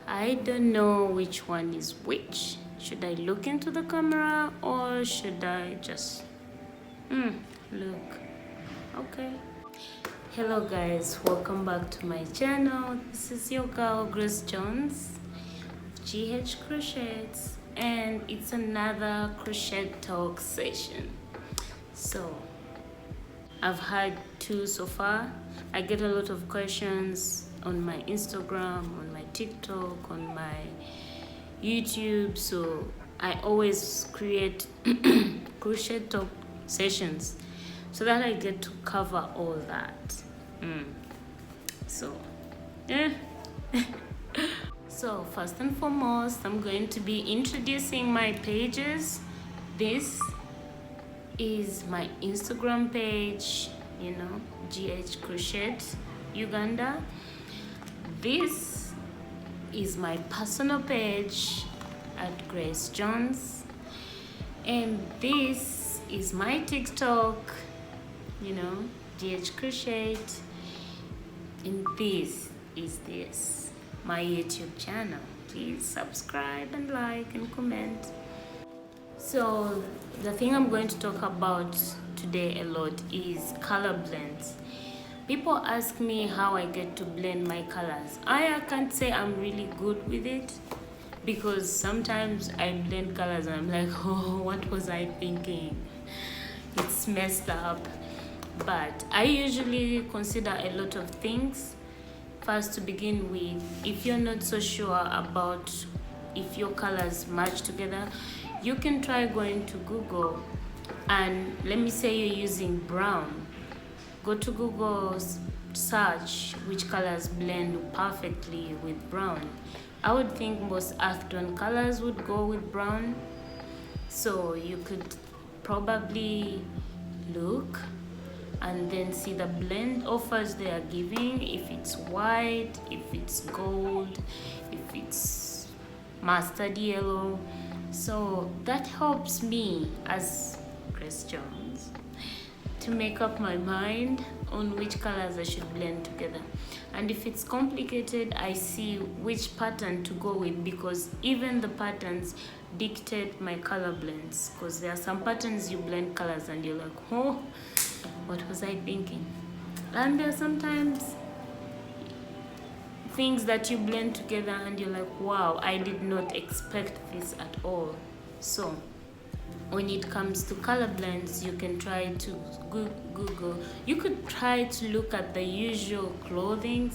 I don't know which one is which. Should I look into the camera or should I just look? Okay. Hello guys, welcome back to my channel. This is your girl Grace Jones, GH Crochets, and it's another crochet talk session. So I've had two so far. I get a lot of questions on my Instagram, on my TikTok, on my YouTube, so I always create crochet talk sessions so that I get to cover all that. So yeah. So first and foremost, I'm going to be introducing my pages. This is my Instagram page, GH Crochet Uganda. This is my personal page at Grace Jones, and this is my TikTok, GH Crochet, and this is my YouTube channel. Please subscribe and like and comment. So the thing I'm going to talk about today a lot is color blends. People ask me how I get to blend my colors. I can't say I'm really good with it, because sometimes I blend colors and I'm like, oh, what was I thinking? It's messed up. But I usually consider a lot of things. First, to begin with, if you're not so sure about if your colors match together, you can try going to Google, and let me say you're using brown. Go to Google, search which colors blend perfectly with brown. I would think most earth tone colors would go with brown. So you could probably look and then see the blend offers they are giving, if it's white, if it's gold, if it's mustard yellow. So that helps me as Grace Jones to make up my mind on which colors I should blend together. And if it's complicated, I see which pattern to go with, because even the patterns dictate my color blends. Because there are some patterns you blend colors and you're like, oh, what was I thinking? And there are sometimes things that you blend together and you're like, wow, I did not expect this at all. So when it comes to color blends, you can try to Google. You could try to look at the usual clothing.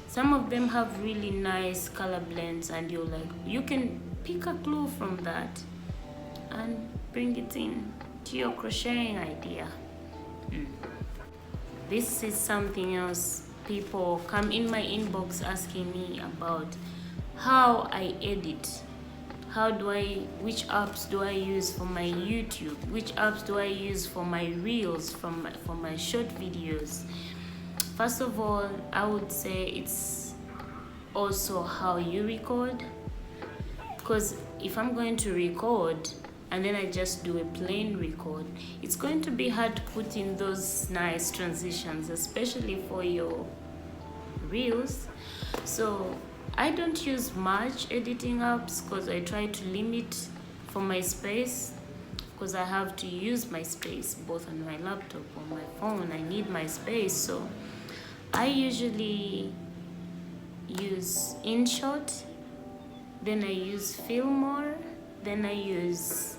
Some of them have really nice color blends, and you're like, you can pick a clue from that and bring it in to your crocheting idea. This is something else. People come in my inbox asking me about how I edit. Which apps do I use for my YouTube? Which apps do I use for my reels, for my short videos? First of all, I would say it's also how you record. Because if I'm going to record and then I just do a plain record, it's going to be hard to put in those nice transitions, especially for your reels. So I don't use much editing apps, because I try to limit for my space, because I have to use my space both on my laptop or my phone. I need my space. So I usually use InShot, then I use Fillmore, then I use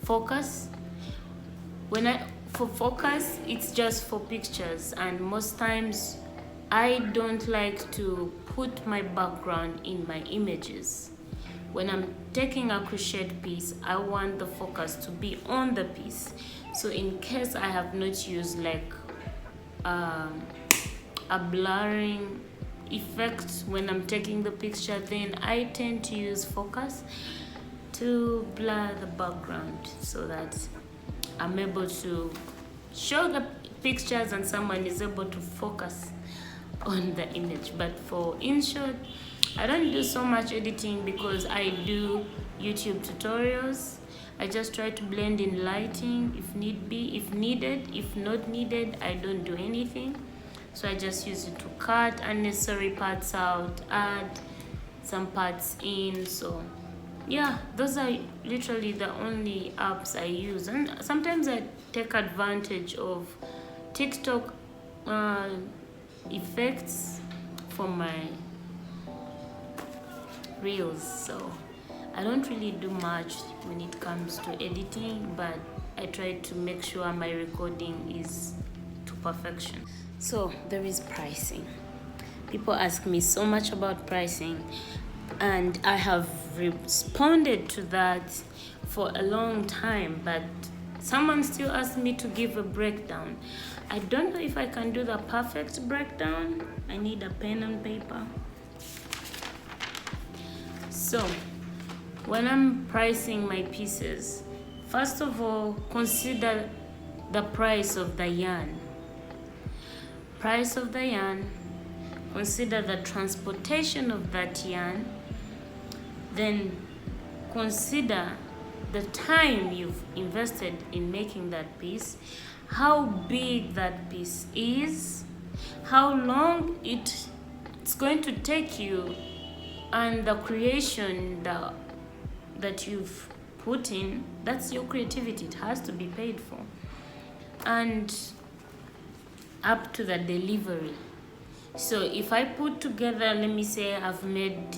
Focus. For Focus, it's just for pictures, and most times I don't like to put my background in my images. When I'm taking a crocheted piece, I want the focus to be on the piece. So in case I have not used like a blurring effect when I'm taking the picture, then I tend to use Focus to blur the background so that I'm able to show the pictures and someone is able to focus on the image. But for InShot, I don't do so much editing, because I do YouTube tutorials. I just try to blend in lighting if need be, if needed. If not needed, I don't do anything. So I just use it to cut unnecessary parts out, add some parts in. So yeah, those are literally the only apps I use. And sometimes I take advantage of TikTok effects for my reels. So I don't really do much when it comes to editing, but I try to make sure my recording is to perfection. So there is pricing. People ask me so much about pricing, and I have responded to that for a long time, but someone still asked me to give a breakdown. I don't know if I can do the perfect breakdown. I need a pen and paper. So when I'm pricing my pieces, first of all, consider the price of the yarn. Price of the yarn, consider the transportation of that yarn, then consider the time you've invested in making that piece, how big that piece is, how long it's going to take you, and the creation that you've put in. That's your creativity. It has to be paid for. And up to the delivery. So if I put together, let me say I've made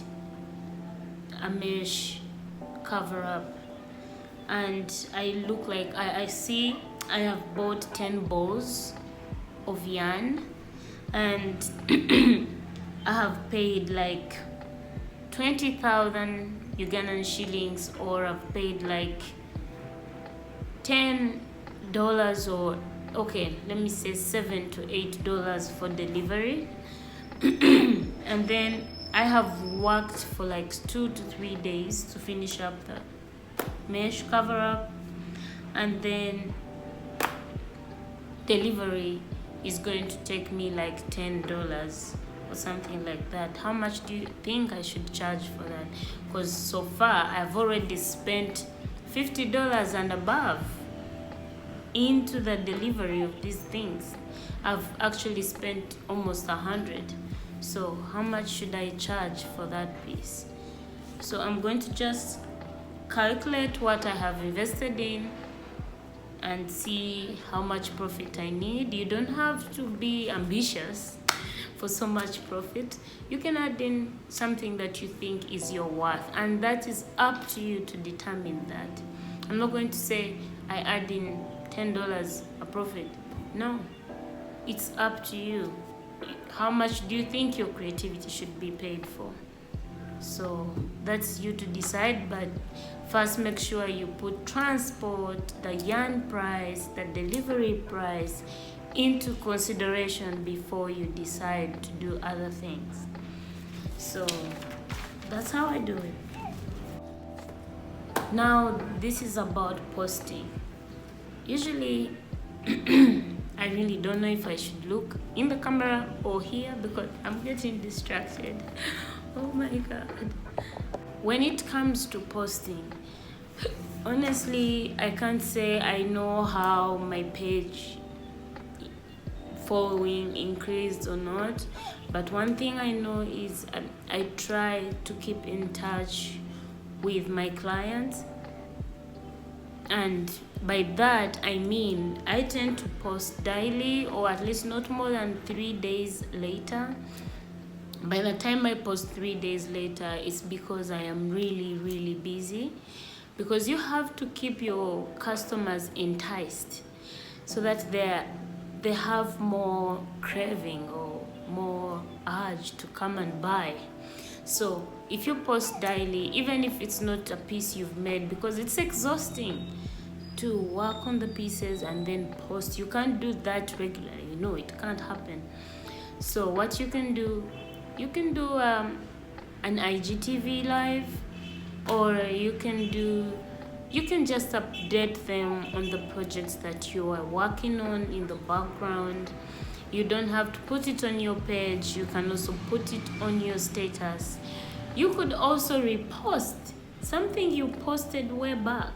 a mesh cover up, and I look like I see I have bought 10 balls of yarn, and I have paid like 20,000 Ugandan shillings, or I've paid like $10 or okay, let me say $7 to $8 for delivery. And then I have worked for like 2 to 3 days to finish up the mesh cover up, and then delivery is going to take me like $10 or something like that. How much do you think I should charge for that? Because so far I've already spent $50 and above into the delivery of these things. I've actually spent almost 100. So how much should I charge for that piece? So I'm going to just calculate what I have invested in and see how much profit I need. You don't have to be ambitious for so much profit. You can add in something that you think is your worth, and that is up to you to determine that. I'm not going to say I add in $10 a profit. No, it's up to you. How much do you think your creativity should be paid for? So that's you to decide, but first make sure you put transport, the yarn price, the delivery price into consideration before you decide to do other things. So that's how I do it. Now this is about posting. Usually I really don't know if I should look in the camera or here because I'm getting distracted. Oh my god. When it comes to posting, honestly, I can't say I know how my page following increased or not, but one thing I know is I try to keep in touch with my clients, and by that I mean I tend to post daily, or at least not more than 3 days later. By the time I post 3 days later, it's because I am really busy, because you have to keep your customers enticed so that they have more craving or more urge to come and buy. So if you post daily, even if it's not a piece you've made, because it's exhausting to work on the pieces and then post. You can't do that regularly, it can't happen. So what you can do an IGTV live, or you can just update them on the projects that you are working on in the background. You don't have to put it on your page. You can also put it on your status. You could also repost something you posted way back,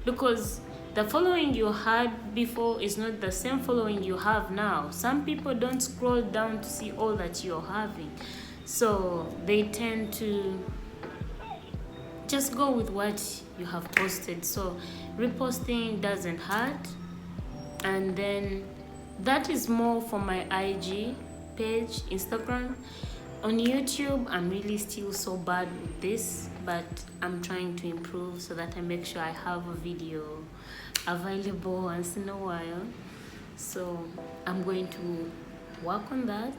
because the following you had before is not the same following you have now. Some people don't scroll down to see all that you're having, so they tend to just go with what you have posted. So reposting doesn't hurt. And then that is more for my IG page, Instagram. On YouTube, I'm really still so bad with this, but I'm trying to improve so that I make sure I have a video available once in a while. So I'm going to work on that,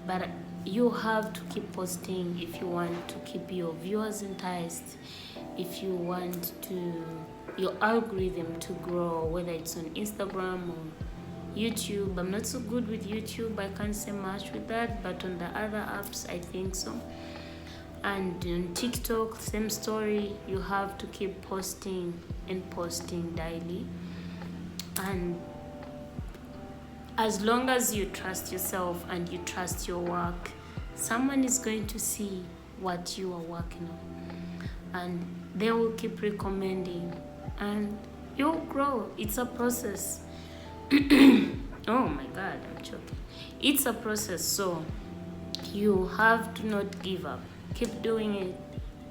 but you have to keep posting if you want to keep your viewers enticed, if you want to your algorithm to grow, whether it's on Instagram or YouTube. I'm not so good with YouTube, I can't say much with that, but on the other apps I think so. And on TikTok, same story. You have to keep posting and posting daily. And as long as you trust yourself and you trust your work, someone is going to see what you are working on, and they will keep recommending, and you'll grow. It's a process. Oh my god, I'm choking. It's a process, so you have to not give up. Keep doing it,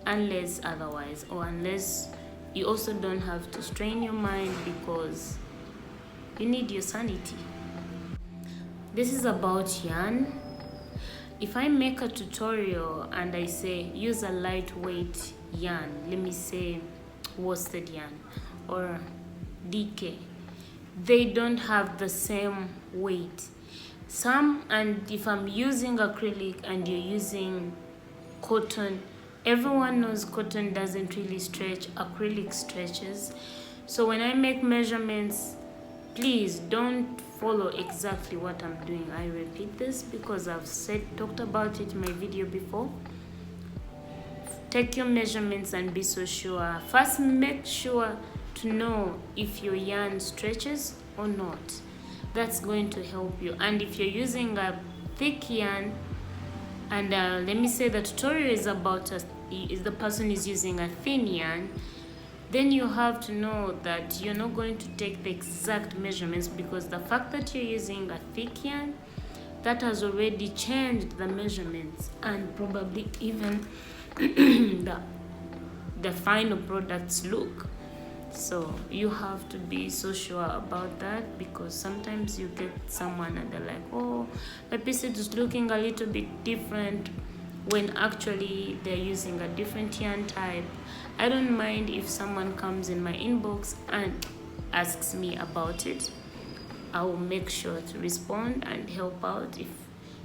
unless otherwise, or unless you also don't have to strain your mind, because you need your sanity. This is about yarn. If I make a tutorial and I say use a lightweight yarn, let me say worsted yarn or DK, they don't have the same weight. And if I'm using acrylic and you're using cotton, everyone knows cotton doesn't really stretch, acrylic stretches. So when I make measurements, please don't follow exactly what I'm doing. I repeat this because I've talked about it in my video before. Take your measurements and be so sure. First, make sure to know if your yarn stretches or not. That's going to help you. And if you're using a thick yarn, and let me say the tutorial is about the person is using a thin yarn, then you have to know that you're not going to take the exact measurements, because the fact that you're using a thick yarn, that has already changed the measurements and probably even the final product's look. So you have to be so sure about that, because sometimes you get someone and they're like, oh, my piece is looking a little bit different, when actually they're using a different yarn type. I don't mind if someone comes in my inbox and asks me about it. I will make sure to respond and help out. If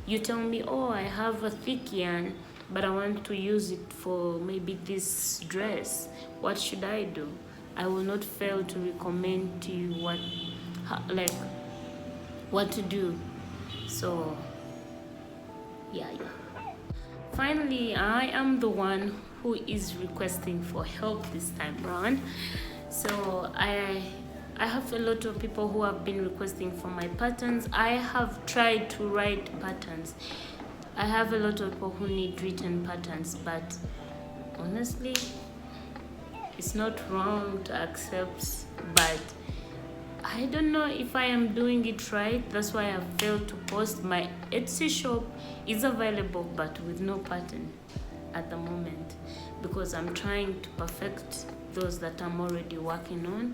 you tell me, oh, I have a thick yarn, but I want to use it for maybe this dress, what should I do? I will not fail to recommend to you what to do. So yeah. Finally, I am the one who is requesting for help this time around. So I have a lot of people who have been requesting for my patterns. I have tried to write patterns. I have a lot of people who need written patterns, but honestly, it's not wrong to accept, but I don't know if I am doing it right. That's why I failed to post. My Etsy shop is available, but with no pattern at the moment, because I'm trying to perfect those that I'm already working on,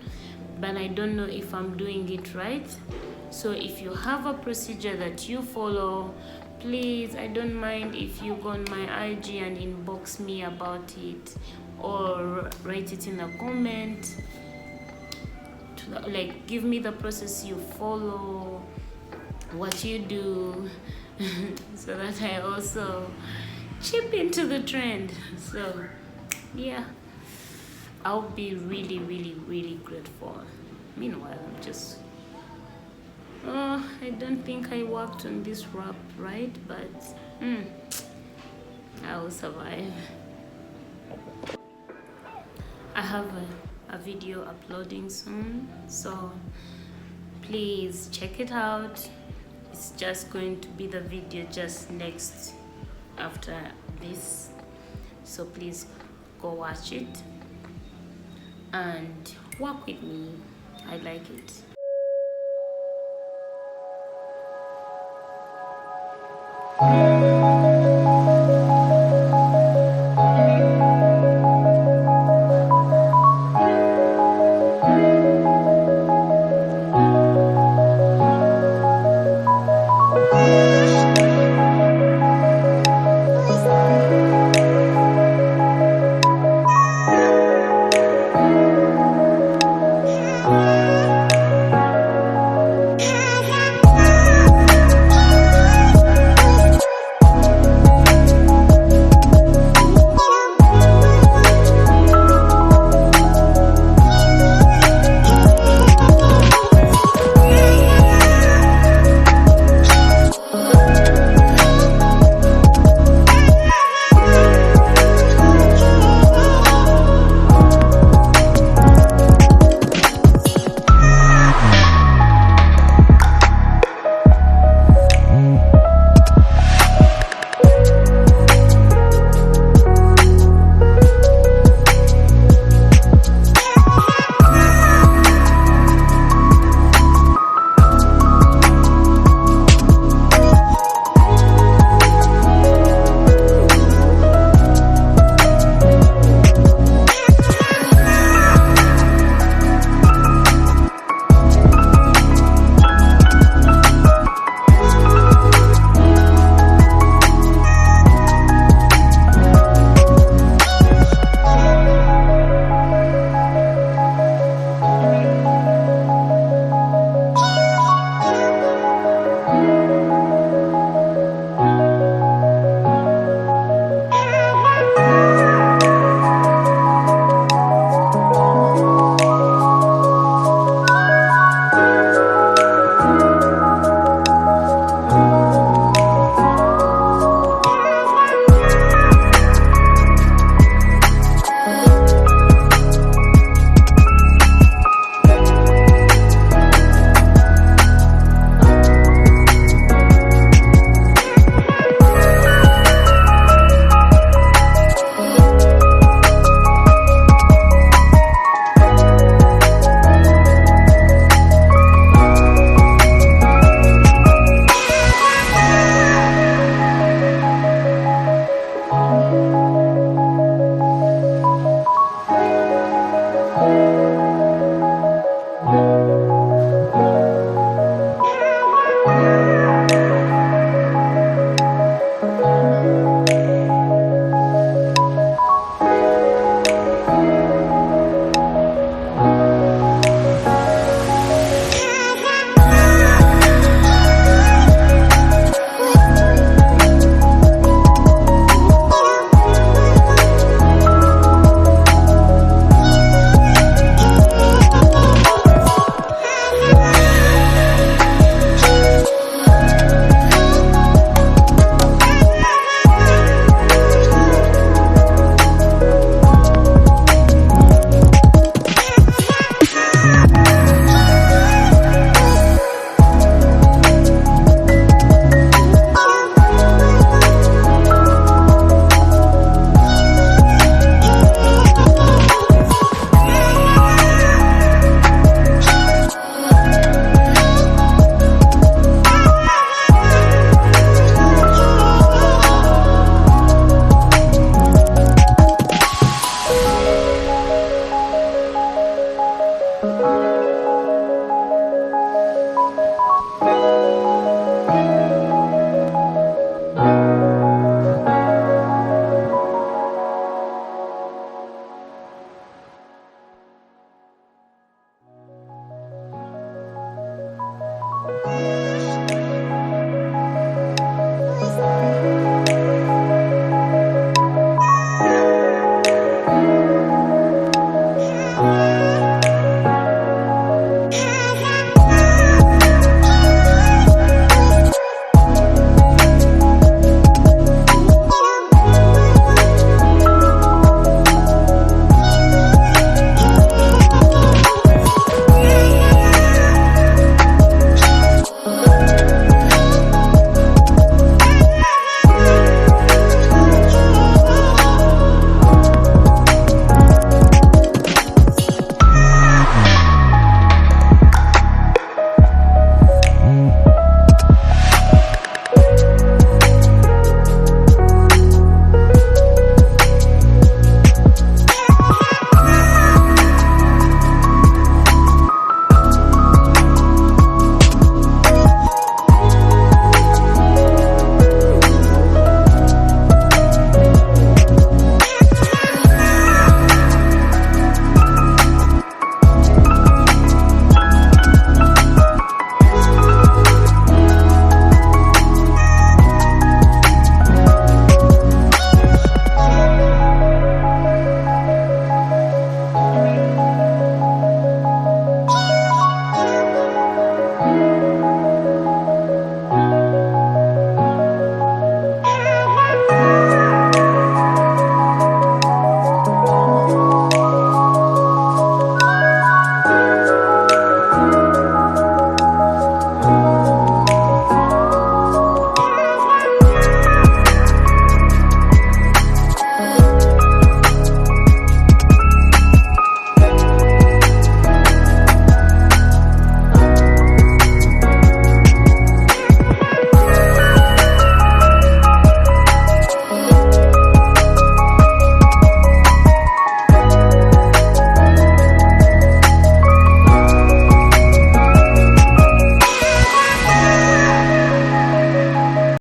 but I don't know if I'm doing it right. So if you have a procedure that you follow, please, I don't mind if you go on my IG and inbox me about it, or write it in a comment, like give me the process you follow, what you do, so that I also chip into the trend. So yeah, I'll be really, really, really grateful. Meanwhile, I'm just I don't think I worked on this wrap right, but I will survive. I have a video uploading soon, so please check it out. It's just going to be the video just next after this, so please go watch it and work with me. I like it.